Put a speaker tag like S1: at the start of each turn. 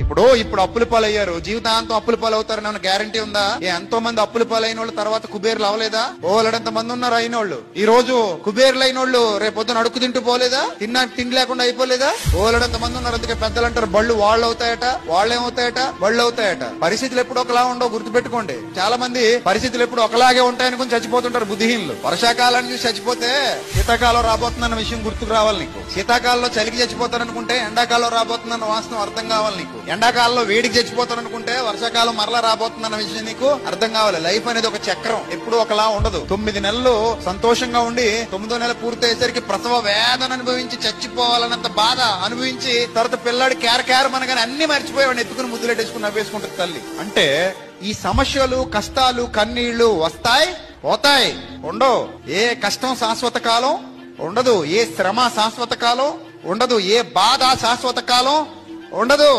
S1: ఇప్పుడు అప్పుల పాలయ్యారు, జీవితాంతం అప్పుల పాలు అవుతారని గ్యారంటీ ఉందా? ఎంతో మంది అప్పుల పాలైన వాళ్ళు తర్వాత కుబేర్లు అవలేదా? ఓలడంత మంది ఉన్నారు అయిన వాళ్ళు. ఈ రోజు కుబేర్లు అయిన వాళ్ళు రేపు పొద్దున అడుగు తింటూ పోలేదా? తిండి లేకుండా అయిపోలేదా? ఓలడంత మంది ఉన్నారు. అందుకే పెద్దలు అంటారు బళ్ళు వాళ్ళు అవుతాయట, వాళ్ళేమవుతాయట, బళ్ళు అవుతాయట. పరిస్థితులు ఎప్పుడు ఒకలా ఉండవు, గుర్తుపెట్టుకోండి. చాలా మంది పరిస్థితులు ఎప్పుడు ఒకలాగే ఉంటాయనుకుని చచ్చిపోతుంటారు బుద్ధిహీనులు. వర్షాకాలాన్ని చూసి చచ్చిపోతే శీతాకాలం రాబోతుందన్న విషయం గుర్తుకు రావాలి నీకు. శీతాకాలంలో చలికి చచ్చిపోతారనుకుంటే ఎండాకాలం రాబోతుందన్న వాస్తవం అర్థం కావాలి నీకు. ఎండాకాలంలో వేడికి చచ్చిపోతారనుకుంటే వర్షాకాలం మరలా రాబోతుందన్న విషయం నీకు అర్థం కావాలి. లైఫ్ అనేది ఒక చక్రం, ఎప్పుడు ఒకలా ఉండదు. 9 నెలలు సంతోషంగా ఉండి 9వ నెల పూర్తయ్యేసరికి ప్రసవ వేదన అనుభవించి చచ్చిపోవాలన్నంత బాధ అనుభవించి తర్వాత పిల్లాడి కేర్ మనగానే అన్ని మర్చిపోయేవాడిని ఎత్తుకుని ముద్దులెట్టేసుకుని నవ్వేసుకుంటుంది తల్లి. అంటే ఈ సమస్యలు, కష్టాలు, కన్నీళ్లు వస్తాయి, పోతాయి, ఉండవు. ఏ కష్టం శాశ్వత కాలం ఉండదు, ఏ శ్రమ శాశ్వత కాలం ఉండదు, ఏ బాధ శాశ్వత కాలం ఉండదు.